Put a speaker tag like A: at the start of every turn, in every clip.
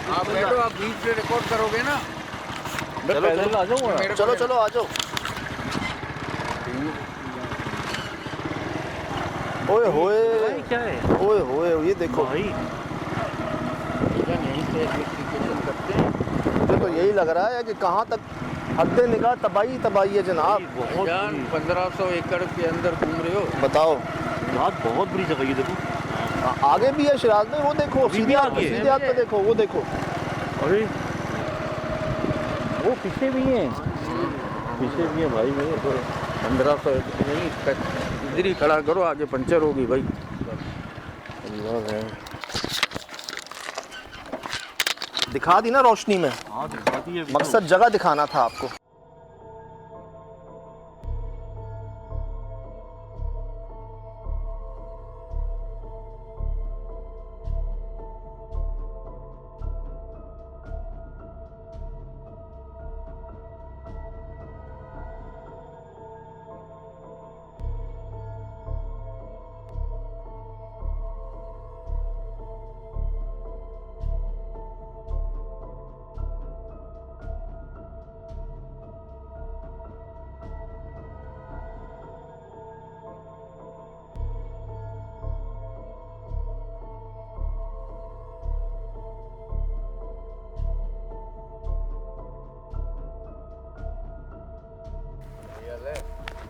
A: आप बैठो, आप बीच से रिकॉर्ड करोगे ना।
B: चलो चलो आ जाऊंगा, चलो चलो आ जाओ। ओए होए
C: क्या है
B: ओए होए, ये देखो
C: भाई,
A: यहीं से इलेक्ट्रिफिकेशन करते हैं।
B: मुझे तो यही लग रहा है कि कहाँ तक हद्दे निगाह तबाही तबाही है जनाब।
C: बहुत
A: जान
C: बुरी,
A: 1500 एकड़ के अंदर घूम रहे हो।
B: बताओ
C: यार बहुत बुरी जगह ये देखो।
B: आगे भी है शिराज में, वो देखो
C: अभी भी
B: सीधे
C: आगे है।
B: सीधे हाथ पे देखो, वो देखो।
C: अरे वो पीछे भी हैं, पीछे भी हैं भाई मेरे तो।
A: 1500 नहीं, इधर ही खड़ा करो, आगे पंचर होगी भाई।
C: अल्लाह है।
B: दिखा दी ना रोशनी में,
C: हाँ दिखाती है
B: मकसद जगह दिखाना था आपको।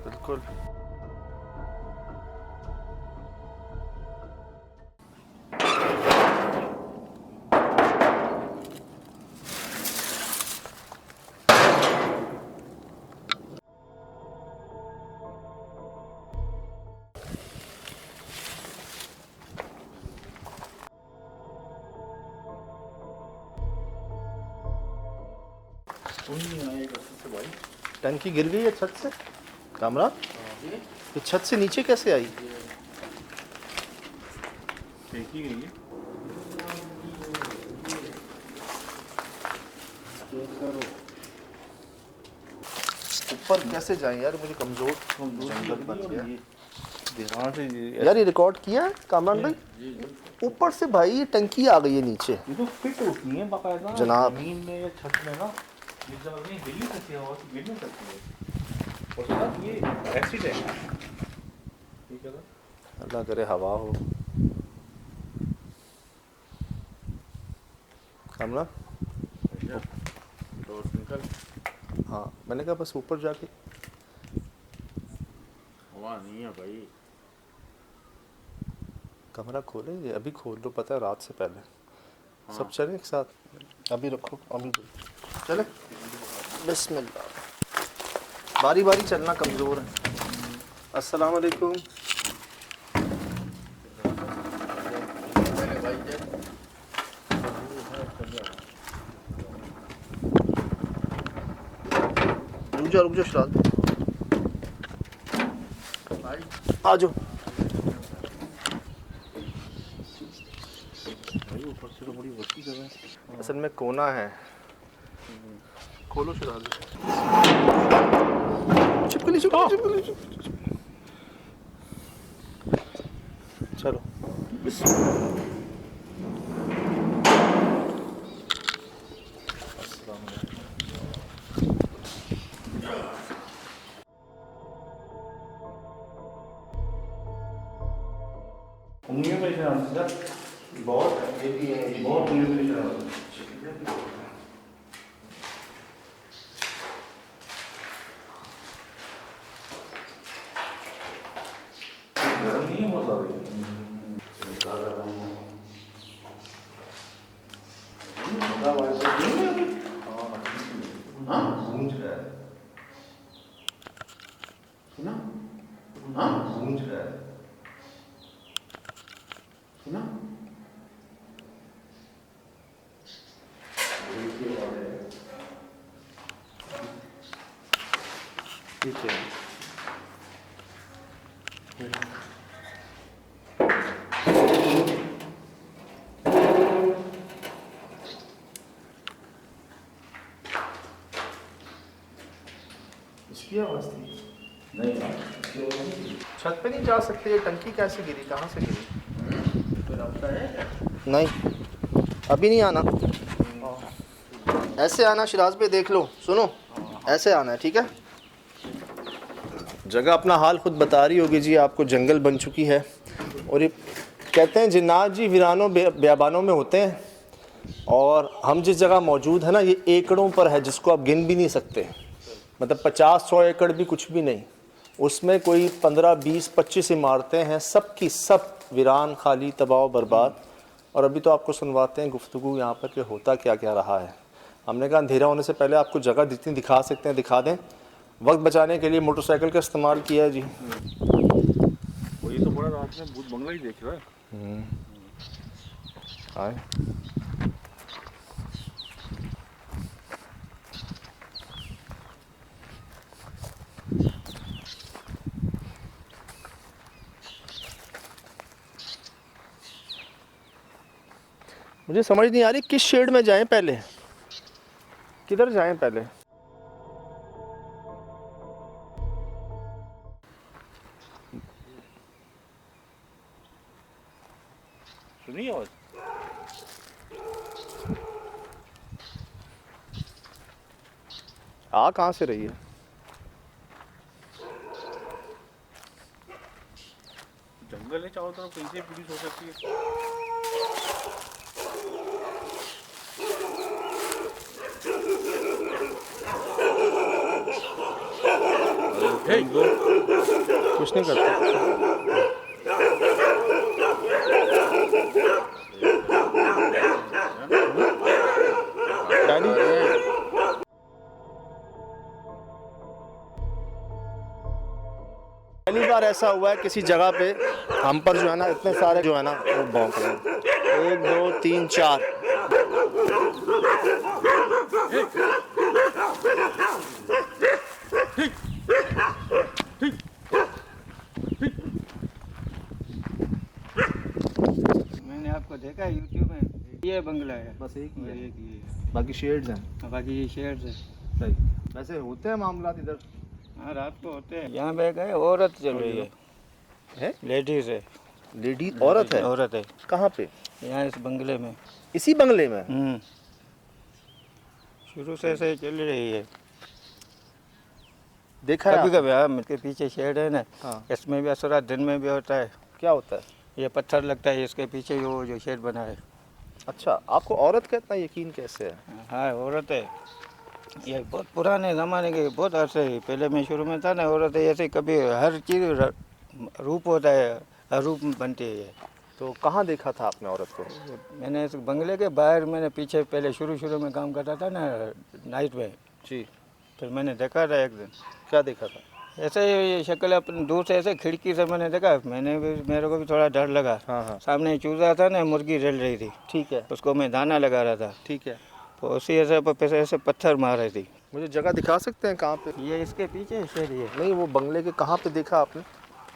B: बिल्कुल
C: भाई।
B: टंकी गिर गई है छत से। कामरान ये छत से नीचे कैसे आई?
C: फेंकी गई है।
B: ऊपर कैसे जाए यार, मुझे कमजोर जंगल बच गया
C: ध्यान से
B: यार। ये रिकॉर्ड किया है कामरान भाई? ऊपर से भाई ये टंकी आ गई है नीचे।
C: ये तो फिट होती है बाकायदा
B: जनाब।
C: जमीन में या छत में ना, ये जब नहीं हिल नहीं सकती है और गिर नहीं सकती है। और साहब ये एसिड है, ठीक है ना।
B: अल्लाह करे हवा हो। कामरान
A: तो निकल,
B: हाँ मैंने कहा बस ऊपर जाके।
A: हवा नहीं है भाई।
B: कमरा खोले, ये अभी खोल लो, पता है रात से पहले। सब चले एक साथ, अभी रखो, अभी चले। बिस्मिल्लाह, बारी बारी चलना, कमज़ोर है। अस्सलाम वालेकुम।
A: पहले भाई जे
B: रुक जाओ शराब
A: भाई,
B: आ जाओ।
C: भाई ऊपर से तो बड़ी वसी जगह है।
B: असल में कोना है। खोलो शराब, चिपकली चिपकली चिपकली चिपकली। चलो
C: उंगलियों पे निशान है सर,
B: बहुत ये भी है,
C: बहुत उंगलियों पे निशान है। गर्म नहीं है बहुत ज़्यादा।
B: गूंज रहा है,
C: सुना
B: गूंज रहा है।
C: सुना
B: ठीक है। इसकी आवाज़ थी?
C: नहीं
B: छत पे नहीं जा सकते, ये टंकी कैसे गिरी, कहाँ से गिरी?
A: तो रास्ता है क्या?
B: नहीं अभी नहीं आना। ऐसे आना शिराज पे, देख लो, सुनो, ऐसे आना है, ठीक है। जगह अपना हाल खुद बता रही होगी जी आपको, जंगल बन चुकी है। और ये कहते हैं जिन्नात जी वीरानों बेयाबानों में होते हैं, और हम जिस जगह मौजूद है ना, ये एकड़ों पर है जिसको आप गिन भी नहीं सकते। मतलब 50-100 एकड़ भी कुछ भी नहीं, उसमें कोई 15, 20, 25 इमारतें हैं, सब की सब वीरान, खाली, तबाह बर्बाद। और अभी तो आपको सुनवाते हैं गुफ्तगू यहाँ पर कि होता क्या क्या रहा है। हमने कहा अंधेरा होने से पहले आपको जगह जितनी दिखा सकते हैं दिखा दें। वक्त बचाने के लिए मोटरसाइकिल का इस्तेमाल किया है जी।
C: वही तो बड़ा रात में भूत बंगला ही देख रहा है।
B: आए मुझे समझ नहीं आ रही किस शेड में जाएं पहले, किधर जाएं पहले।
C: सुनिए आवाज।
B: आ कहाँ से रही है?
C: जंगल है चारों तरफ, कहीं से पुलिस हो सकती है।
B: कुछ नहीं करता। डैडी पहली बार ऐसा हुआ है किसी जगह पे हम पर जो है ना इतने सारे जो है ना वो भौंक रहे हैं। 1 2 3 4
A: मैंने आपको देखा है यूट्यूब में, ये बंगला है,
B: बस एक ही है,
A: ये
B: बाकी शेड्स हैं।
A: बाकी ये शेड्स है।
B: सही, वैसे होते हैं मामला इधर।
A: हाँ रात को होते हैं। यहाँ पे गए औरत चल रही है, लेडीज है,
B: लेडी औरत है?
A: औरत है
B: कहाँ पे?
A: यहाँ इस बंगले में।
B: इसी बंगले में?
A: शुरू से ऐसे चल रही है।
B: देखा है
A: कभी
B: आपने?
A: कभी हाँ, इसके पीछे शेड है ना,
B: हाँ।
A: इसमें भी असरा दिन में भी होता है।
B: क्या होता है?
A: ये पत्थर लगता है इसके पीछे, वो जो शेड बना है।
B: अच्छा, आपको औरत का इतना यकीन कैसे है?
A: हाँ औरत है, ये बहुत पुराने ज़माने के, बहुत अरसे ही पहले मैं शुरू में था ना, औरत है ऐसे कभी हर चीज़ रूप होता है, हर रूप में बनती है ये।
B: तो कहाँ देखा था आपने औरत को?
A: मैंने इस बंगले के बाहर, मैंने पीछे पहले शुरू में काम करता था ना नाइट में,
B: जी।
A: फिर मैंने देखा था एक दिन।
B: क्या देखा था?
A: ऐसे ही शक्ल अपने दूर से ऐसे खिड़की से मैंने देखा, मेरे को भी थोड़ा डर लगा।
B: हाँ।
A: सामने चूजा था ना, मुर्गी रल रही थी,
B: ठीक है,
A: उसको मैं दाना लगा रहा था,
B: ठीक है।
A: तो उसी ऐसे पत्थर मार रही थी।
B: मुझे जगह दिखा सकते हैं कहाँ पे?
A: ये इसके पीछे शेड, ये
B: नहीं, वो बंगले के कहाँ पे देखा आपने?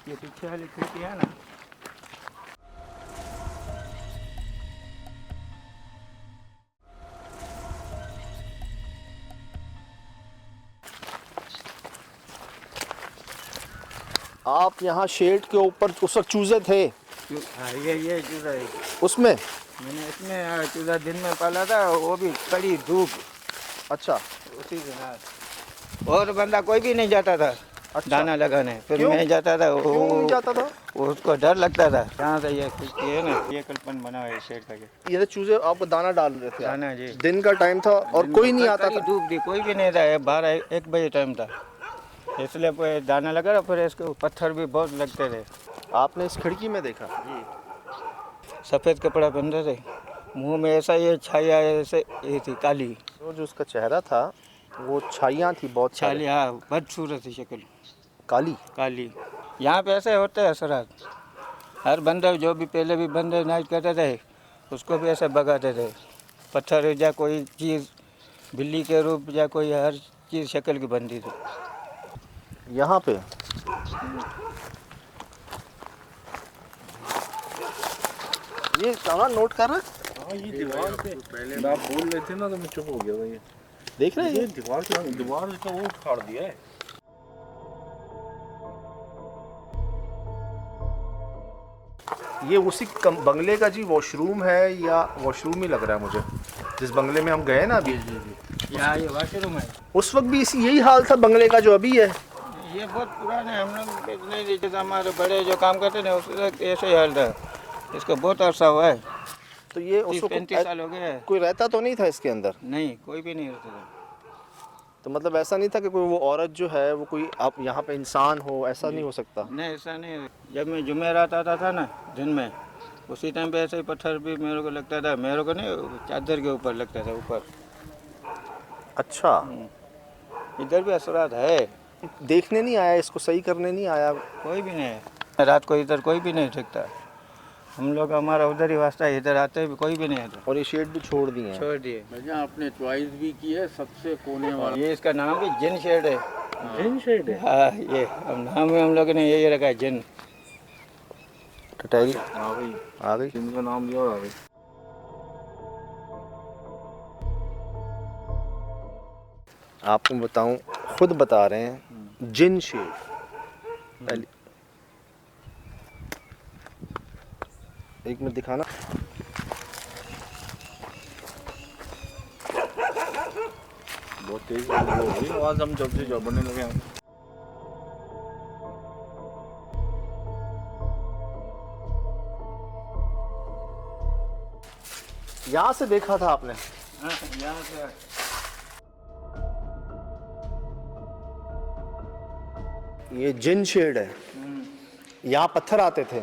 A: ये पीछे वाली खिड़की है ना।
B: आप यहाँ शेड के ऊपर उस वक्त चूजे थे
A: हाँ ये चूजा है।
B: उसमें?
A: मैंने इसमें चूजा दिन में पाला था, वो भी कड़ी धूप।
B: अच्छा।
A: उसी दिन और बंदा कोई भी नहीं जाता था
B: अच्छा।
A: दाना लगाने, फिर
B: क्यों?
A: मैं जाता था।
B: क्यों नहीं जाता था?
A: वो उसको डर लगता था। यहाँ से ये खिड़की है ना, ये कल्पन बना है शेड का।
B: ये तो चूजे आपको दाना डाल रहे थे?
A: दाना जी।
B: दिन का टाइम था और कोई नहीं आता था?
A: धूप थी, कोई भी नहीं था, 12-1 बजे टाइम था, इसलिए कोई दाना लगा रहा। फिर इसके पत्थर भी बहुत लगते थे।
B: आपने इस खिड़की में देखा?
A: जी। सफ़ेद कपड़ा पहनते थे, मुंह में ऐसा ये छाया ऐसे ये थी काली।
B: तो जो उसका चेहरा था वो छाइयाँ थी बहुत सारी।
A: छाली, हाँ, बदसूरत थी शक्ल,
B: काली
A: काली। यहाँ पे ऐसे होते हैं असरात। हर बंदे जो भी पहले भी बंदे नाइट करते थे, उसको भी ऐसे भगाते थे। पत्थर या कोई चीज़ बिल्ली के रूप या कोई हर चीज़ शक्ल की बनती थी
B: यहाँ पे। ये कहाँ नोट कर रहा है?
C: हाँ ये दीवार पे पहले आप बोल रहे थे ना, तो मैं चुप हो गया था। ये
B: देख रहे हैं
C: ये
B: ये?
C: दीवार का वो उखाड़ दिया है।
B: ये उसी बंगले का जी वॉशरूम है, या वॉशरूम ही लग रहा है मुझे, जिस बंगले में हम गए ना अभी।
A: यहाँ ये वॉशरूम है।
B: उस वक्त भी इसी यही हाल था बंगले का जो अभी है?
A: ये बहुत पुराना है, हम लोग नहीं देखे थे, हमारे बड़े जो काम करते थे उस वक्त ऐसे ही हाल था। इसको बहुत अरसा हुआ है,
B: तो ये उस
A: 35 साल हो गए हैं।
B: कोई रहता तो नहीं था इसके अंदर?
A: नहीं, कोई भी नहीं रहता था।
B: तो मतलब ऐसा नहीं था कि कोई वो औरत जो है वो कोई आप यहाँ पे इंसान हो, ऐसा नहीं हो सकता?
A: नहीं, ऐसा नहीं। जब मैं जुमेरात आता था ना दिन में, उसी टाइम पे ऐसे ही पत्थर भी मेरे को लगता था, मेरे को नहीं, चादर के ऊपर लगता था ऊपर।
B: अच्छा,
A: इधर भी असरात है।
B: देखने नहीं आया, इसको सही करने नहीं आया?
A: कोई भी नहीं है रात को, इधर कोई भी नहीं ठेकता। हम लोग हमारा उधर ही वास्ता है, इधर आते भी कोई भी नहीं आता।
B: और ये शेड भी छोड़ दिए हैं?
A: छोड़ दिए।
D: भैया आपने चॉइस भी की है सबसे कोने वाला।
A: ये इसका नाम भी जिन शेड है।
D: जिन शेड है?
A: हाँ, ये नाम में हम लोगों ने यही रखा है, जिन।
B: टटैरी
D: हाँ भाई,
B: आ गई।
D: जिन का नाम लिया और आ गई।
B: आपको बताऊं, खुद बता रहे हैं जिन शेड। पहले एक मिनट दिखाना।
D: बहुत तेज हो गई आवाज, हम जब से जबरने लगे हम।
B: यहाँ से देखा था आपने?
A: हाँ, यहाँ से
B: ये जिन शेड है, यहाँ पत्थर आते थे।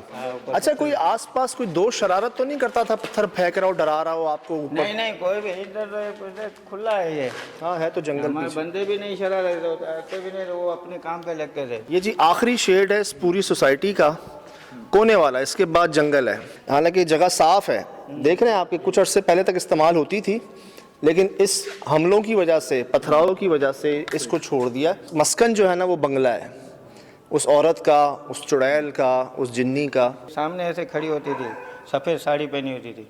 B: अच्छा, कोई आसपास कोई दोस्त शरारत तो नहीं करता था, पत्थर फेंक रहा हो, डरा रहा हो आपको ऊपर?
A: नहीं नहीं, कोई भी इधर खुला है ये।
B: हाँ, है तो जंगल
A: हमारे
B: पीछे।
A: बंदे भी नहीं शरारत करते भी नहीं, तो वो अपने काम पे लगते थे।
B: ये जी आखिरी शेड है इस पूरी सोसाइटी का, कोने वाला। इसके बाद जंगल है। हालांकि जगह साफ है, देख रहे हैं आपके, कुछ अर्से पहले तक इस्तेमाल होती थी, लेकिन इस हमलों की वजह से, पथराव की वजह से इसको छोड़ दिया। मस्कन जो है ना वो बंगला है, उस औरत का, उस चुड़ैल का, उस जिन्नी का।
A: सामने ऐसे खड़ी होती थी, सफ़ेद साड़ी पहनी होती थी।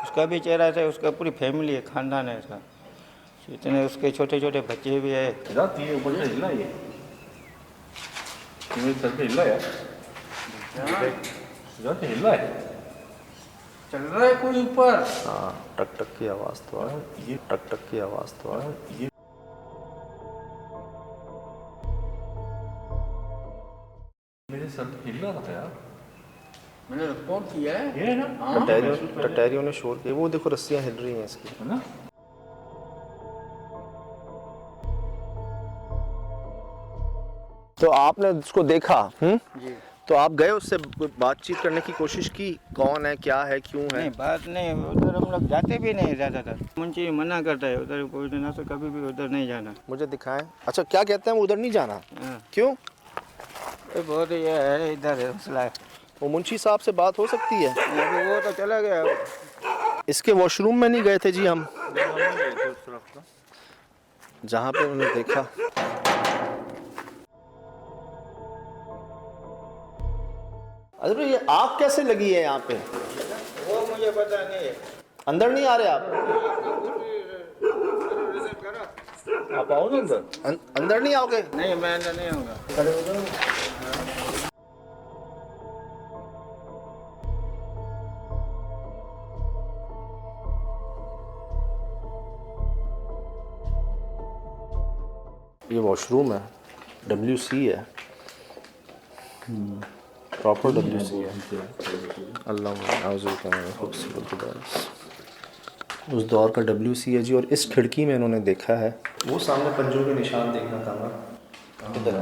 A: उसका भी चेहरा ऐसा, उसका पूरी फैमिली है, खानदान है ऐसा। इतने उसके छोटे छोटे बच्चे भी है।
C: रात ये ऊपर से हिला ये, मेरे सर पे हिला यार, रात से हिला है।
D: चल रहा है कोई ऊपर।
B: हाँ, टक टक की आवाज़ तो आ रही, ये टक टक की आवाज़ तो आ रही।
C: ये मेरे सर पे हिल रहा था यार,
D: मैंने रिकॉर्ड किया है।
C: ये है ना?
D: हाँ।
B: टटैरियों ने शोर किया। वो देखो रस्सियाँ हिल रही हैं इसकी।
C: है ना?
B: तो आपने उसको देखा?
A: जी।
B: तो आप गए उससे बातचीत करने की कोशिश की, कौन है, क्या है, क्यों है?
A: नहीं, बात नहीं, उधर हम लोग जाते भी नहीं ज़्यादातर। मुंशी मना करता है उधर, कोई ना से कभी भी उधर नहीं जाना।
B: मुझे दिखाएं। अच्छा, क्या कहते हैं वो उधर नहीं जाना?
A: हाँ,
B: क्यों?
A: ये बहुत ये है, इधर है मसला है।
B: वो मुंशी साहब से बात हो सकती है?
A: अभी वो तो चला गया।
B: इसके वॉशरूम में नहीं गए थे जी हम, जहाँ पे उन्होंने देखा। अरे ये आग कैसे लगी है यहाँ पे?
A: वो मुझे पता नहीं है।
B: अंदर नहीं आ रहे आप?
C: आप आओ ना अंदर।
B: अंदर नहीं आओगे?
A: नहीं, मैं अंदर नहीं आऊँगा।
B: ये वॉशरूम है, WC है, प्रॉपर WC है। अल्लाह उस दौर का WC है जी। और इस खिड़की में इन्होंने देखा है, वो सामने पंजों के निशान देखना था ना, इधर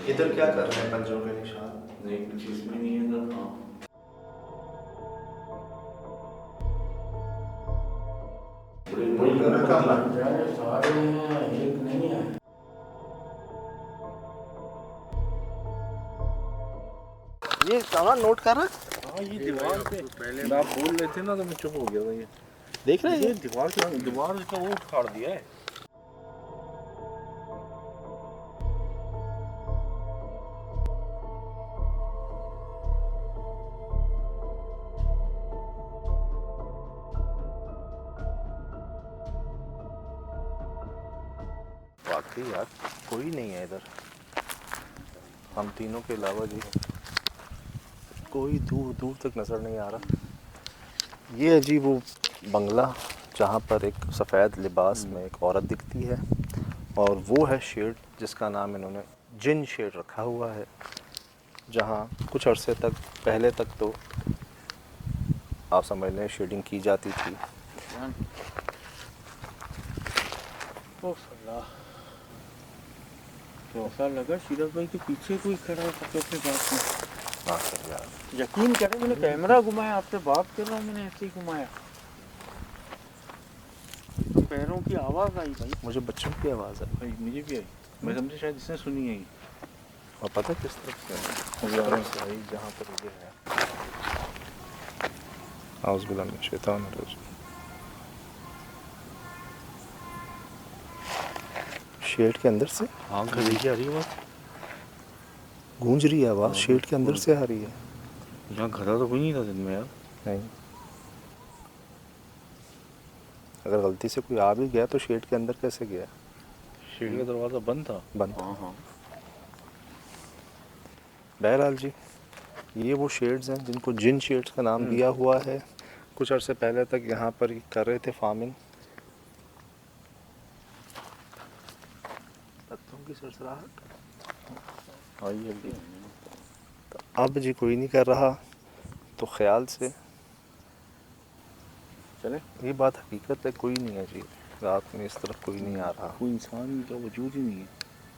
B: इधर क्या कर रहे हैं पंजों के निशान?
C: नहीं, कुछ इसमें नहीं है ना। हाँ,
D: सारे हैं, एक नहीं है।
B: ये कहाँ नोट कर रहा?
C: हाँ, ये दीवार पे पहले आप बोल रहे थे ना तो मैं चुप हो गया था। ये
B: देख रहे हैं
C: ये दीवार का वो उखाड़ दिया है।
B: वाकई यार, कोई नहीं है इधर, हम तीनों के अलावा जी। कोई दूर दूर तक नज़र नहीं आ रहा। ये है जी वो बंगला जहाँ पर एक सफ़ेद लिबास में एक औरत दिखती है, और वो है शेड जिसका नाम इन्होंने जिन शेड रखा हुआ है, जहाँ कुछ अरसे तक पहले तक तो आप समझ लें शेडिंग की जाती थी।
D: तो ऐसा लगा सीरत भाई के पीछे कोई खड़ा है पत्थर के पास में।
B: हाँ सर यार,
D: यकीन करें मैंने कैमरा घुमाया, आपसे बात कर रहा हूँ, मैंने ऐसे ही घुमाया तो पैरों की आवाज़ आई भाई।
B: मुझे बच्चों की आवाज़ है।
C: भाई मुझे भी आई, मैं समझे शायद इसने सुनी है।
B: और पता है किस तरफ से आई? जहाँ पर ये है आउज़ बिल्लाहि मिनश शैतानिर रजीम। शेड के अंदर से
D: हाँ गली की आ रही है बात,
B: गूंज रही है आवाज़, शेड के अंदर से आ रही है।
D: यहाँ घरा तो कोई नहीं था दिन में यार।
B: नहीं, अगर गलती से कोई आ भी गया तो शेड के अंदर कैसे गया?
D: सीढ़ी का दरवाज़ा बंद था।
B: बंद।
D: हाँ हाँ।
B: बहरहाल जी, ये वो शेड्स हैं जिनको जिन शेड्स का नाम दिया हुआ है। कुछ अर्से पहले तक यहाँ पर कर रहे थे फार्मिंग। पत्तों की सरसराहट
D: आई है
B: तो अब जी कोई नहीं कर रहा, तो ख्याल से
D: चले।
B: ये बात हकीकत है, कोई नहीं है जी, रात में इस तरफ कोई नहीं आ रहा,
D: कोई इंसान का वजूद ही नहीं है।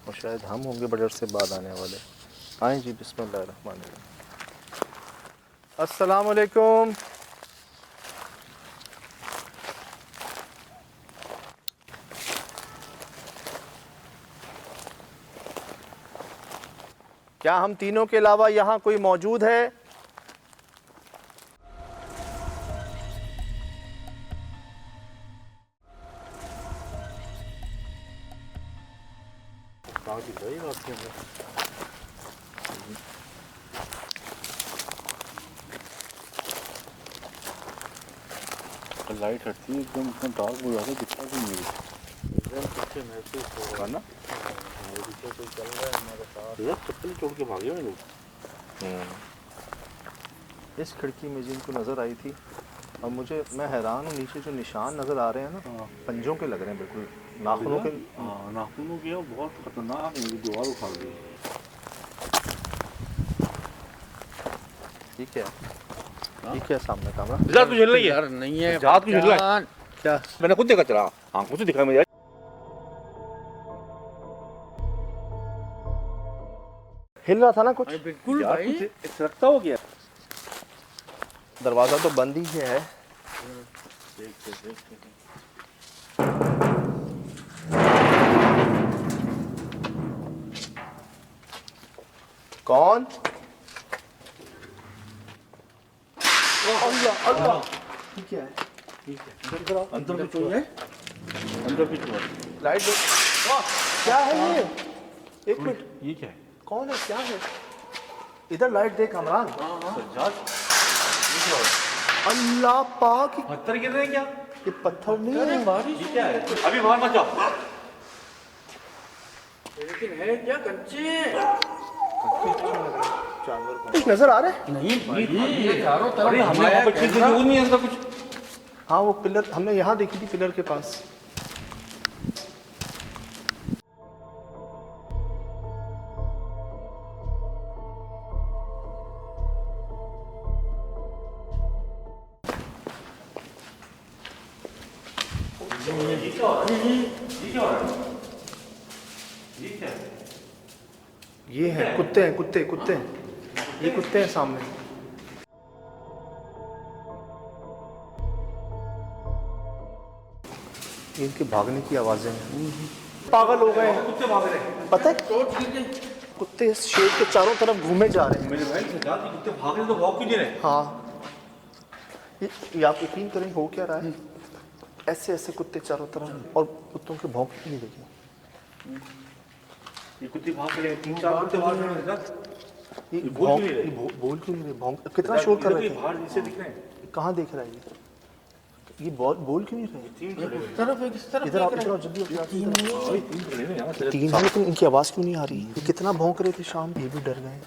B: और शायद हम होंगे बड़े अरसे बाद आने वाले। आए जी, बिस्मिल्लाहिर्रहमानिर्रहीम। अस्सलाम वालेकुम। क्या हम तीनों के अलावा यहाँ कोई मौजूद है?
D: लाइट हटती है एकदम, इतना डार्क हो जाता है, दिखता भी नहीं है। पीछे महसूस हो रहा है ना, पीछे कोई चल रहा है हमारे साथ। यार चप्पल छोड़ के भागे हैं लोग।
B: इस खिड़की में जिनको नज़र आई थी, और मैं हैरान हूँ, नीचे जो निशान नज़र आ रहे हैं ना, पंजों के लग रहे हैं, बिल्कुल नाखूनों के।
D: हाँ नाखूनों के, बहुत खतरनाक है, मेरी दीवार उखाड़ दी।
B: ठीक है, ठीक है, सामने कैमरा।
D: जात कुछ हिल रही है
C: यार नहीं है,
D: जात कुछ हिल रहा है।
B: क्या?
D: मैंने खुद देखा, चला आंखों से दिखा मेरे।
B: हिल रहा था ना कुछ?
C: बिल्कुल
D: यार
C: भाई।
D: कुछ रखता हो गया।
B: दरवाज़ा तो बंद ही है।
D: देखते
B: कौन? अल्लाह अल्लाह, ठीक है,
D: अंदर कुछ हुआ है, अंदर कुछ हुआ है।
B: लाइट दो। क्या है ये? एक मिनट,
D: ये क्या है?
B: कौन है, क्या है? इधर लाइट दे कमरान।
D: सज्जाद,
B: अल्लाह पाक,
D: पत्थर गिर रहे हैं क्या?
B: ये पत्थर नहीं है।
D: ये क्या है? अभी बाहर मत जाओ।
C: लेकिन है क्या, कंचे?
B: कुछ नजर आ रहा है?
C: नहीं, चारों तरफ
D: अरे हमने वहाँ पे ठीक जरूर नहीं है ऐसा कुछ।
B: हाँ, वो पिलर हमने यहाँ देखी थी, पिलर के पास। ये है कुत्ते हैं, कुत्ते कुत्ते हैं, ये कुत्ते हैं सामने। इनके भागने की आवाजें हैं। पागल हो गए हैं,
D: कुत्ते भाग रहे हैं।
B: पता है? कुत्ते इस शेड के चारों तरफ घूमे जा रहे हैं।
D: मेरे भाई सज्जाद, ये कुत्ते भाग रहे हैं तो भाग क्यों नहीं रहे?
B: हाँ, ये आप यकीन करें हो क्या रहा है, ऐसे ऐसे कुत्ते चारों तरफ, और कुत्तों के भौंक नहीं लगे।
D: ये कुत्ते भाग रहे हैं, 3-4 कुत्ते भाग रहे हैं सज्जाद।
B: ये
D: बोल क्यों नहीं रहे?
B: बोल क्यों नहीं रहे? भौंक कितना शोर कर रहे थे।
D: बाहर जिसे दिख रहे हैं।
B: कहाँ देख रहा है ये बोल क्यों नहीं रहे?
C: तरफ है, किस तरफ?
B: इधर आओ, इधर आओ, जल्दी आओ।
D: तीन खड़े हैं यहाँ से।
B: तीन है, लेकिन इनकी आवाज़ क्यों नहीं आ रही? ये कितना भौंक रहे थे शाम, ये भी डर गए।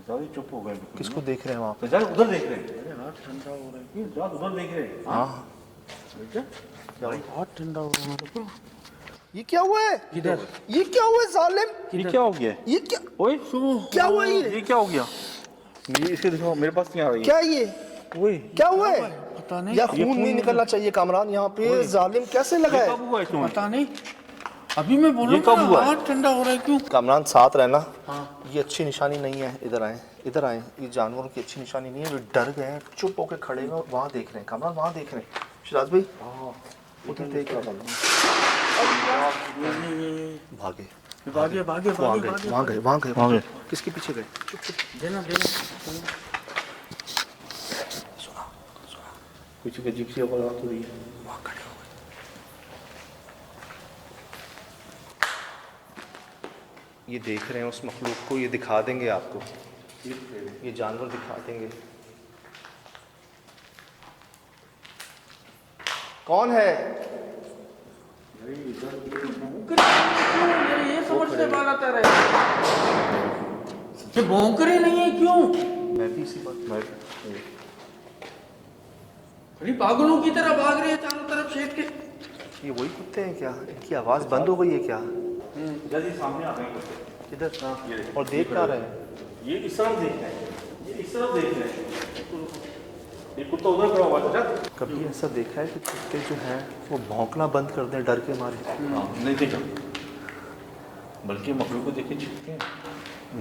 D: सजाद चुप हो गए बिल्कुल।
B: किसको देख रहे हैं वहाँ पे?
D: सजाद उधर देख रहे हैं।
C: अरे हाथ ठंडा हो रहा है।
D: ये सजाद उधर देख रहे हैं।
B: हाँ
C: बेटा भाई हाथ ठंडा हो रहा है।
B: ये क्या हुआ है?
C: किधर?
B: ये क्या हुआ है जालिम?
D: ये क्या हो गया?
B: ये क्या
D: ओए
B: क्या हुआ ये?
D: क्या हो गया? ये इसे दिखाओ, मेरे पास नहीं आ रही है।
B: क्या ये
D: ओए
B: क्या हुआ है?
C: पता नहीं।
B: या खून नहीं निकलना चाहिए कामरान यहाँ पे। जालिम कैसे लगा
D: ये
B: है?
D: कब हुआ है इसमें?
C: पता नहीं। अभी मैं बोलूँ
D: ये कब हुआ है?
C: हाथ ठंडा हो रहा है क्यों?
B: कामरान साथ रहना।
C: हाँ।
B: ये अच्छी निशानी नहीं है। इधर आए, इधर आए। ये जानवरों की अच्छी निशानी नहीं है। वे डर गए हैं, चुप होकर खड़े हैं और वहाँ देख रहे हैं। कामरान वहाँ देख रहे हैं। शिराज भाई उधर देख रहे हैं। भागे
C: भागे भागे
B: वहाँ
C: भागे
B: गए, वहाँ गए, वहाँ गए,
D: वहाँ गए।
B: किसके पीछे गए? चुप चुप।
C: देना देना।
D: कुछ अजीब सी आवाज आ तो रही है।
B: वहाँ खड़े हो गए। ये देख रहे हैं उस मखलूक को। ये दिखा देंगे आपको। ये जानवर दिखा देंगे। कौन है?
C: ये समझ से बाल आता रहे। ये भौंक रहे नहीं है क्यों?
B: मैं भी इसी बात
C: अरे पागलों की तरह भाग रहे हैं चारों तरफ शेड के।
B: ये वही कुत्ते हैं क्या? इनकी आवाज़ बंद हो गई है क्या?
D: जल्दी सामने आ गए।
B: इधर
D: ये देखो।
B: और देख क्या रहे हैं?
D: ये इस तरफ देख रहे हैं, ये इस तरफ देख रहे हैं। ये कुत्ता उधर खड़ा हुआ है।
B: कभी ऐसा देखा है कि कुत्ते जो हैं वो भौंकना बंद कर दें डर के मारे?
D: नहीं देखा, बल्कि मखलूक को देखे छिपके हैं।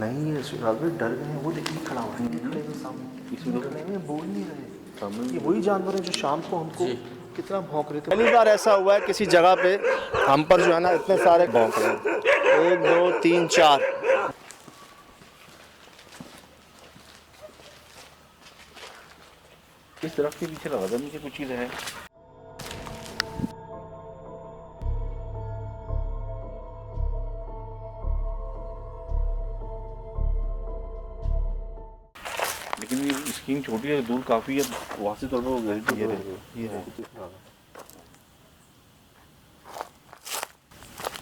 B: नहीं, ये शिराज भाई डर गए हैं। वो देखिए खड़ा हुआ है, ये खड़े हैं सामने।
D: इसमें तो
B: खड़े हैं, बोल नहीं रहे। ये वही जानवर हैं जो शाम को हमको कितना भौंक रहे थे। पहली बार ऐसा हुआ है किसी जगह पे हम पर जो है ना इतने सारे भौंक रहे हैं। 1 2 3 4।
D: इस तरफ के पीछे लगा था मुझे कुछ चीज़ है। लेकिन ये स्क्रीन छोटी है, दूर काफी है, वहाँ से थोड़ा
B: ये है।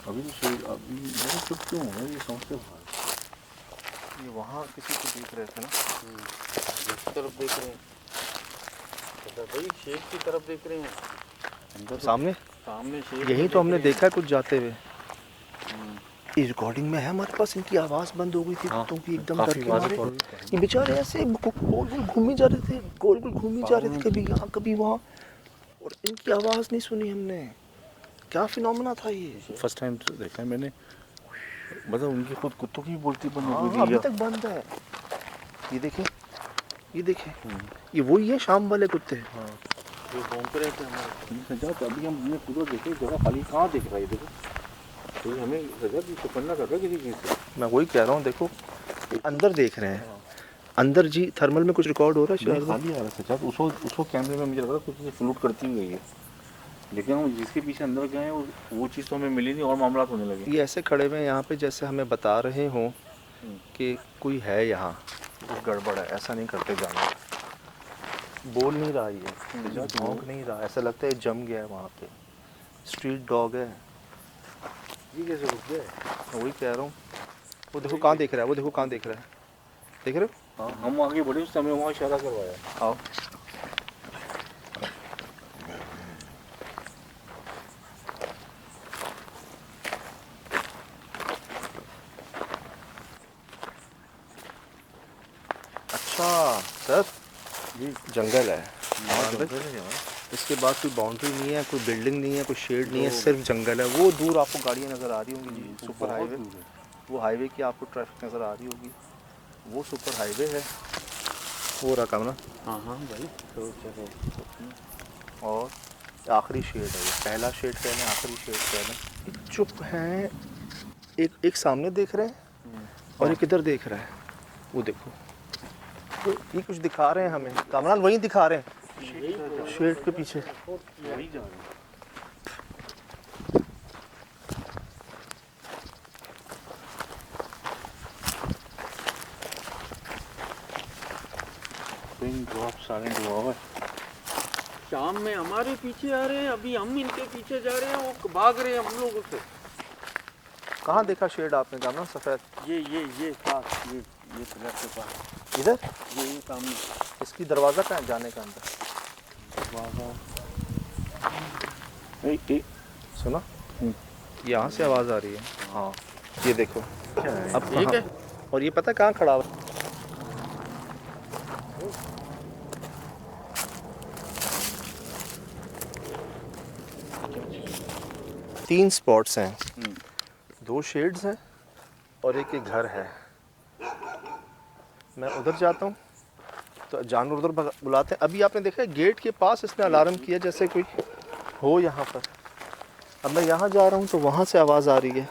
D: अभी तो सही, अभी बहुत चुप क्यों हो गए ये समझते बाहर।
B: ये वहाँ किसी को देख रहे थे ना, इस तरफ देख रहे हैं।
C: भाई शेड की तरफ देख रहे हैं।
B: अंदर सामने
C: सामने शेड।
B: यही तो हमने देखा है कुछ जाते हुए। इस रिकॉर्डिंग में है हमारे पास। इनकी आवाज़ बंद हो गई थी कुत्तों की एकदम डर के मारे। ये बेचारे ऐसे गोल गोल घूमे जा रहे थे, गोल गोल घूमे जा रहे थे, कभी यहाँ कभी वहाँ, और इनकी आवाज़ नहीं सुनी हमने। क्या फिनोमेना था ये?
D: फर्स्ट टाइम देखा है मैंने। मतलब उनकी खुद कुत्तों की बोलती बंद हो
B: हाँ,
D: गई
B: अभी तक बंद है। ये देखें, ये देखें, ये वही है शाम वाले कुत्ते।
C: जो भौंक रहे थे हमारे।
D: सजा तो अभी हमने पूरा देखे, जगह खाली कहाँ दिख रहा है देखो। तो हमें सजा की चुपन्ना कर रहा है किसी चीज़ से।
B: मैं वही कह रहा हूँ, देखो अंदर देख रहे हैं। अंदर जी थर्मल में कुछ रिकॉर्ड हो रहा है शायद।
D: खाली आ रहा है सजा। उसको कैमरे में मुझे लग रहा है कुछ फ्लूट करती हुई गई है, लेकिन हम जिसके पीछे अंदर गए हैं वो चीज़ तो हमें मिली नहीं और मामला होने लगे।
B: ये ऐसे खड़े हुए हैं यहाँ पे जैसे हमें बता रहे हों कि कोई है यहाँ, कुछ गड़बड़ है। ऐसा नहीं करते जानवर। बोल नहीं रहा ये, भौंक नहीं रहा। ऐसा लगता है जम गया है वहाँ पे। स्ट्रीट डॉग है
D: ये कैसे रुक गए?
B: मैं वही कह रहा हूँ। वो देखो कहाँ देख रहा है, वो देखो कहाँ देख रहा है। देख रहे हो?
D: हाँ, हम आगे बढ़े उस समय वहाँ इशारा करवाया।
B: आओ। अच्छा सर, ये जंगल है। इसके बाद कोई बाउंड्री नहीं है, कोई बिल्डिंग नहीं है, कोई शेड नहीं है, सिर्फ जंगल है। वो दूर आपको गाड़ियाँ नज़र आ रही होंगी जी, सुपर हाईवे। वो हाईवे की आपको ट्रैफिक नज़र आ रही होगी। वो सुपर हाईवे है। वो रहा काम ना।
C: हाँ हाँ भाई।
B: और आखिरी शेड है ये। पहला शेड कह लें, आखिरी शेड कह लें। चुप हैं। एक सामने देख रहे हैं और एक इधर देख रहा है। वो देखो, ये कुछ दिखा रहे हैं हमें। कामरान वही दिखा रहे हैं शेड के पीछे।
D: वही जा रहे हैं। पिन ड्रॉप साइलेंट हुआ है।
C: शाम में हमारे पीछे आ रहे हैं, अभी हम इनके पीछे जा रहे हैं, वो भाग रहे हैं हम लोगों से।
B: कहाँ देखा शेड आपने कामरान? सफ़ेद
C: ये साथ
D: ये फ्लैट के पास
B: इधर
D: ये सामने
B: इसकी दरवाज़ा कहाँ है जाने का अंदर? सुना यहाँ से आवाज़ आ रही है।
D: हाँ
B: ये देखो अब
D: ठीक है।
B: और ये पता है कहाँ खड़ा हुआ? तीन स्पॉट्स हैं, दो शेड्स हैं और एक घर है। मैं उधर जाता हूँ तो जानवर उधर बुलाते हैं। अभी आपने देखा है गेट के पास इसने अलार्म किया जैसे कोई हो यहाँ पर। अब मैं यहाँ जा रहा हूँ तो वहाँ से आवाज़ आ रही है।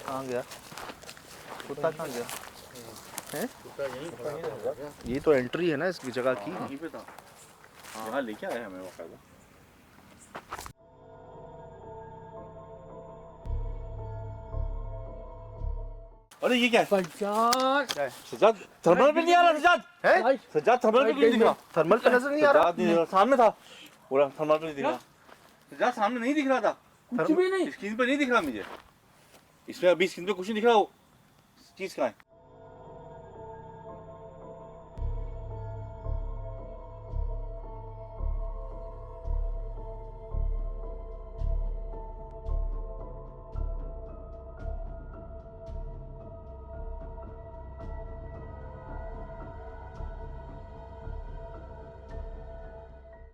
B: कहाँ गया कुत्ता? कहाँ गया है? ये तो एंट्री है ना इस जगह की।
D: यहीं पे था। यहाँ लेके आया हमें बाकायदा। अरे ये क्या है? सजाद थर्मल पे नहीं आ रहा। सजाद
B: है
D: सजाद थर्मल पे क्यों नहीं दिख रहा?
B: थर्मल पे नजर नहीं आ रहा।
D: सजाद नहीं दिख रहा, सामने था पूरा। थर्मल पे नहीं दिख रहा। सजाद सामने नहीं दिख रहा था,
B: कुछ भी नहीं।
D: स्क्रीन पे नहीं दिख रहा मुझे। इसमें अभी स्क्रीन पे कुछ नहीं दिख रहा। वो चीज कहाँ है?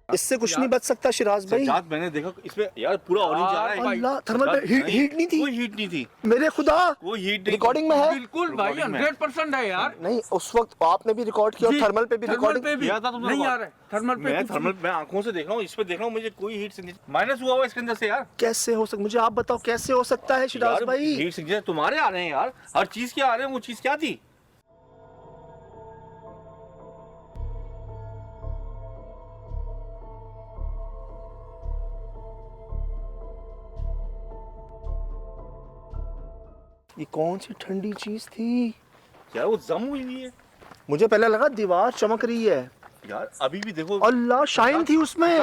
B: इससे कुछ नहीं बच सकता शिराज भाई।
D: सजाद मैंने देखा इसमें यार पूरा ऑरेंज आ रहा है।
B: अल्लाह थर्मल पे हीट नहीं थी।
D: कोई हीट नहीं थी।
B: मेरे खुदा
D: कोई हीट नहीं।
B: रिकॉर्डिंग में है।
E: बिल्कुल भाई 100% है यार।
B: नहीं उस वक्त आपने भी रिकॉर्ड किया और थर्मल पे भी रिकॉर्डिंग
D: किया था तुमने।
E: नहीं आ रहा है थर्मल पे।
D: मैं थर्मल मैं आंखों से देख रहा हूँ, इस पे देख रहा हूँ, मुझे कोई हीट सिग्नेचर माइनस हुआ इसके अंदर से यार।
B: कैसे हो सकता? मुझे आप बताओ कैसे हो सकता है शिराज भाई?
D: हीट सिग्नेचर तुम्हारे आ रहे हैं यार। हर चीज के आ रहे हैं। वो चीज क्या थी?
B: ये कौन सी ठंडी चीज थी?
D: यार वो जम हुई हुई है
B: मुझे पहले लगा दीवार चमक रही है।
D: यार। अभी भी देखो
B: अल्लाह शाइन थी उसमें।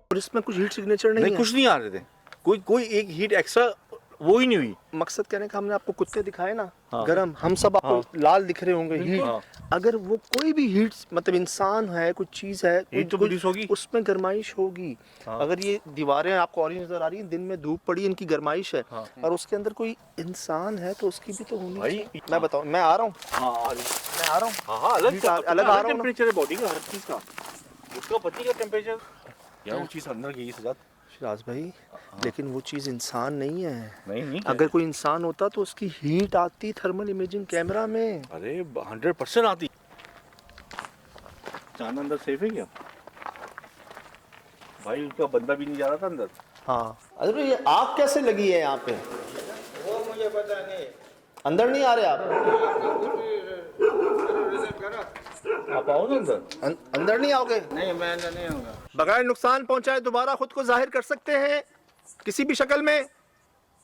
B: और इसमें कुछ हीट सिग्नेचर नहीं
D: नहीं
B: है।
D: कुछ नहीं आ रहे थे। कोई एक हीट एक्स्ट्रा वो ही नहीं हुई।
B: मकसद कहने का हमने आपको कुत्ते दिखाए ना
D: हाँ।
B: गरम, हम सब आपको लाल दिख रहे होंगे हीट।
D: हाँ।
B: अगर वो कोई भी हीट मतलब इंसान है कुछ चीज है
D: हीट तो प्रोड्यूस होगी।
B: उसमें गर्माइश होगी।
D: हाँ।
B: अगर ये दीवारें आपको ऑरेंज नजर आ रही हैं, दिन में धूप पड़ी, इनकी गर्माइश है।
D: हाँ।
B: और उसके अंदर कोई इंसान है तो उसकी भी तो होनी
D: भाई,
B: चाहिए। मैं बताऊं, मैं आ रहा हूँ
D: हाँ
B: मैं आ रहा हूँ
D: हाँ अलग
B: हीट अलग आ रहा हूँ ना।
D: टेम्परेचर है बॉडी का, हर चीज का। उसका पति का टेम्परेचर यार वो चीज अंदर गई सजाद।
B: शिराज भाई लेकिन वो चीज इंसान नहीं है।
D: नहीं
B: अगर कोई इंसान होता तो उसकी हीट आती थर्मल इमेजिंग कैमरा में।
D: अरे 100% आती। चांद अंदर सेफ है क्या भाई? उसका बंदा भी नहीं जा रहा था अंदर।
B: हाँ अरे ये आग कैसे लगी है यहाँ पे?
A: वो मुझे पता नहीं।
B: अंदर नहीं आ रहे आप?
D: आप आओ ना अंदर।
B: अंदर नहीं आओगे?
A: नहीं मैं अंदर नहीं आऊँगा।
B: बगैर नुकसान पहुंचाए दोबारा खुद को जाहिर कर सकते हैं किसी भी शक्ल में।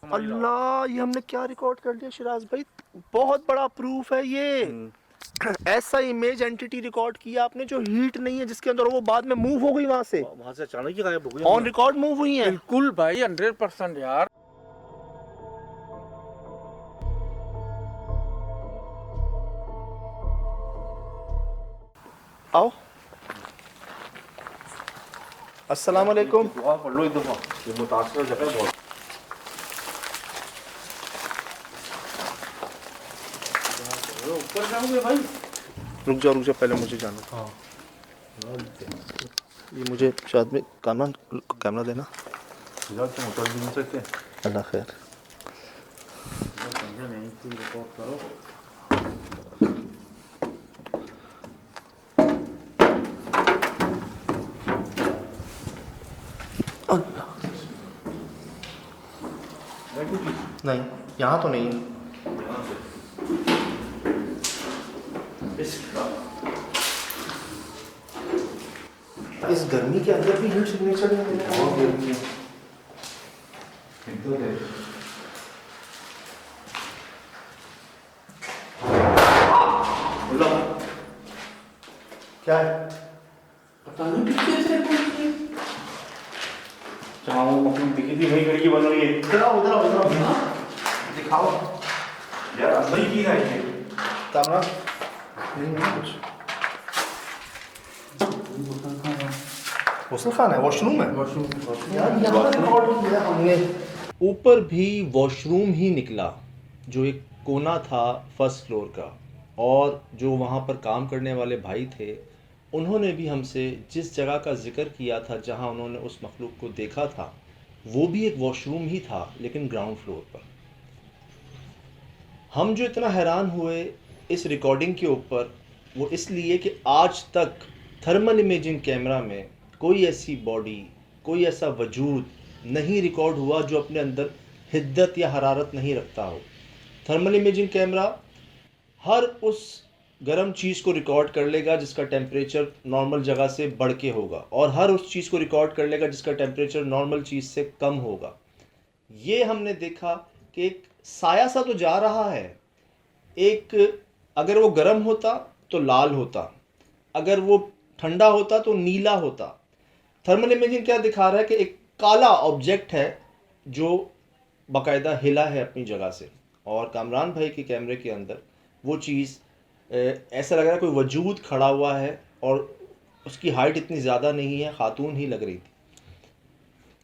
B: अल्लाह ये हमने क्या रिकॉर्ड कर लिया शिराज भाई? बहुत बड़ा प्रूफ है ये। ऐसा इमेज एंटिटी रिकॉर्ड किया आपने जो हीट नहीं है, जिसके अंदर वो बाद में मूव हो गई वहां से।
D: वहां से अचानक ही गायब हो गई।
B: ऑन रिकॉर्ड मूव हुई है।
E: बिल्कुल भाई 100% यार।
B: आओ अस्सलाम वालेकुम।
D: दुआ पढ़ लो एक दफा। ये मुतासिर जगह है बहुत। ऊपर जाओगे भाई?
B: रुक जाओ पहले मुझे जाना। हाँ ये मुझे शायद में कैमरा देना।
D: तुम उतर भी नहीं सकते।
B: अल्लाह खैर।
D: करो।
B: नहीं यहाँ तो नहीं है। इस गर्मी के अंदर भी हीट सिग्नेचर है। बहुत गर्मी है। क्या है?
D: पता नहीं किसके से जहाँ वो मखलूक दिखी थी वही खिड़की बन रही है।
B: इधर आओ, इधर आओ, इधर आओ। दिखाओ
D: यार अंदर की है ये।
B: तामरा नहीं है कुछ। गुस्ल खाना है, वॉशरूम है। यार यहाँ पर रिकॉर्ड किया हमने। ऊपर भी वॉशरूम ही निकला, जो एक कोना था फर्स्ट फ्लोर का, और जो वहाँ पर काम करने वाले भाई थे उन्होंने भी हमसे जिस जगह का जिक्र किया था जहाँ उन्होंने उस मखलूक को देखा था, वो भी एक वॉशरूम ही था, लेकिन ग्राउंड फ्लोर पर। हम जो इतना हैरान हुए इस रिकॉर्डिंग के ऊपर, वो इसलिए कि आज तक थर्मल इमेजिंग कैमरा में कोई ऐसी बॉडी, कोई ऐसा वजूद नहीं रिकॉर्ड हुआ जो अपने अंदर हिद्दत या हरारत नहीं रखता हो। थर्मल इमेजिंग कैमरा हर उस गर्म चीज़ को रिकॉर्ड कर लेगा जिसका टेम्परेचर नॉर्मल जगह से बढ़ के होगा, और हर उस चीज़ को रिकॉर्ड कर लेगा जिसका टेम्परेचर नॉर्मल चीज़ से कम होगा। ये हमने देखा कि एक साया सा तो जा रहा है, एक अगर वो गर्म होता तो लाल होता, अगर वो ठंडा होता तो नीला होता। थर्मल इमेजिंग क्या दिखा रहा है कि एक काला ऑब्जेक्ट है जो बाकायदा हिला है अपनी जगह से, और कामरान भाई के कैमरे के अंदर वो चीज़ ऐसा लग रहा है कोई वजूद खड़ा हुआ है, और उसकी हाइट इतनी ज़्यादा नहीं है, खातून ही लग रही थी।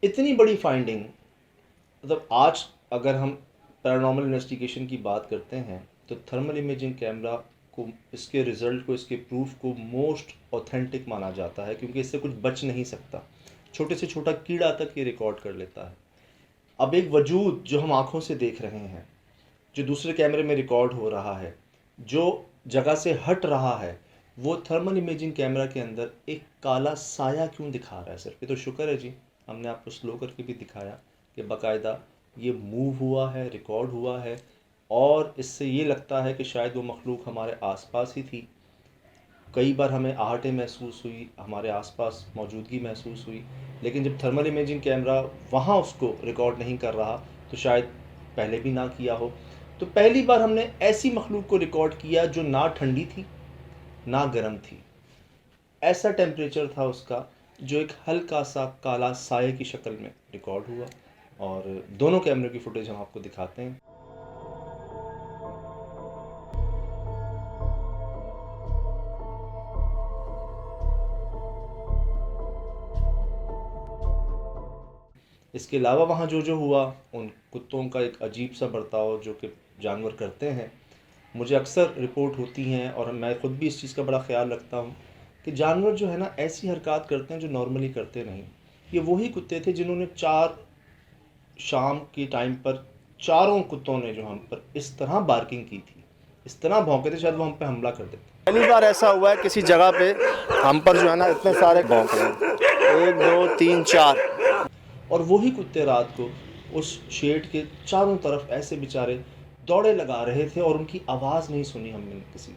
B: इतनी बड़ी फाइंडिंग, मतलब आज अगर हम पैरानॉर्मल इन्वेस्टिगेशन की बात करते हैं तो थर्मल इमेजिंग कैमरा को, इसके रिज़ल्ट को, इसके प्रूफ को मोस्ट ऑथेंटिक माना जाता है, क्योंकि इससे कुछ बच नहीं सकता। छोटे से छोटा कीड़ा तक ये रिकॉर्ड कर लेता है। अब एक वजूद जो हम आँखों से देख रहे हैं, जो दूसरे कैमरे में रिकॉर्ड हो रहा है, जो जगह से हट रहा है, वो थर्मल इमेजिंग कैमरा के अंदर एक काला साया क्यों दिखा रहा है सर? ये तो शुक्र है जी, हमने आपको स्लो करके भी दिखाया कि बाकायदा ये मूव हुआ है, रिकॉर्ड हुआ है, और इससे ये लगता है कि शायद वो मखलूक हमारे आसपास ही थी। कई बार हमें आहटें महसूस हुई, हमारे आसपास मौजूदगी महसूस हुई, लेकिन जब थर्मल इमेजिंग कैमरा वहाँ उसको रिकॉर्ड नहीं कर रहा तो शायद पहले भी ना किया हो। तो पहली बार हमने ऐसी मखलूक को रिकॉर्ड किया जो ना ठंडी थी ना गर्म थी, ऐसा टेम्परेचर था उसका जो एक हल्का सा काला साये की शक्ल में रिकॉर्ड हुआ, और दोनों कैमरे की फुटेज हम आपको दिखाते हैं। इसके अलावा वहाँ जो हुआ, उन कुत्तों का एक अजीब सा बर्ताव जो कि जानवर करते हैं, मुझे अक्सर रिपोर्ट होती हैं, और मैं ख़ुद भी इस चीज़ का बड़ा ख्याल रखता हूँ कि जानवर जो है ना ऐसी हरकत करते हैं जो नॉर्मली करते नहीं। ये वही कुत्ते थे जिन्होंने 4 शाम के टाइम पर चारों कुत्तों ने जो हम पर इस तरह बार्किंग की थी, इस तरह भौंके थे, शायद वो हम पे हमला कर देते। पहली बार ऐसा हुआ है किसी जगह पे हम पर जो है ना इतने सारे भौंक रहे हैं, 1 2 3 4, और वही कुत्ते रात को उस शेड के चारों तरफ ऐसे बेचारे दौड़े लगा रहे थे, और उनकी आवाज़ नहीं सुनी हमने किसी।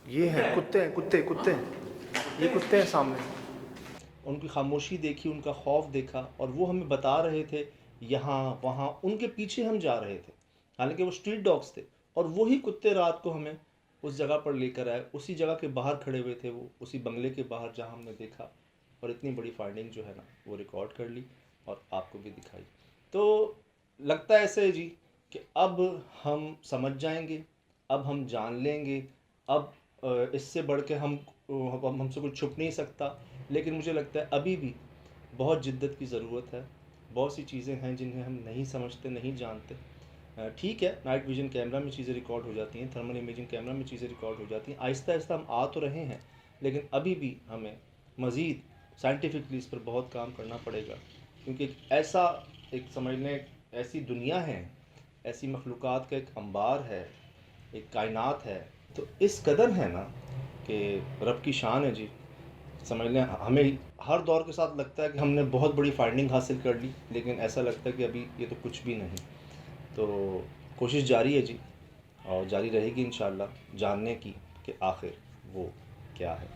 B: ये हैं कुत्ते, कुत्ते कुत्ते, ये कुत्ते हैं सामने। उनकी खामोशी देखी, उनका खौफ देखा, और वो हमें बता रहे थे यहाँ वहाँ, उनके पीछे हम जा रहे थे, हालांकि वो स्ट्रीट डॉग्स थे, और वही कुत्ते रात को हमें उस जगह पर लेकर आए। उसी जगह के बाहर खड़े हुए थे वो, उसी बंगले के बाहर जहाँ हमने देखा, और इतनी बड़ी फाइंडिंग जो है ना वो रिकॉर्ड कर ली और आपको भी दिखाई। तो लगता है ऐसे जी कि अब हम समझ जाएंगे, अब हम जान लेंगे, अब इससे बढ़ के हमसे कुछ छुप नहीं सकता। लेकिन मुझे लगता है अभी भी बहुत जिद्दत की ज़रूरत है। बहुत सी चीज़ें हैं जिन्हें हम नहीं समझते, नहीं जानते। ठीक है, नाइट विजन कैमरा में चीज़ें रिकॉर्ड हो जाती हैं, थर्मल इमेजिंग कैमरा में चीज़ें रिकॉर्ड हो जाती हैं। आहिस्ता आहिस्ता हम आ तो रहे हैं, लेकिन अभी भी हमें मज़ीद साइंटिफिकली इस पर बहुत काम करना पड़ेगा, क्योंकि एक समझ लें ऐसी दुनिया है, ऐसी मखलूक़ात का एक अंबार है, एक कायनात है, तो इस कदर है ना कि रब की शान है जी। समझ लें हमें हर दौर के साथ लगता है कि हमने बहुत बड़ी फाइंडिंग हासिल कर ली, लेकिन ऐसा लगता है कि अभी ये तो कुछ भी नहीं। तो कोशिश जारी है जी, और जारी रहेगी इंशाअल्लाह जानने की कि आखिर वो क्या है।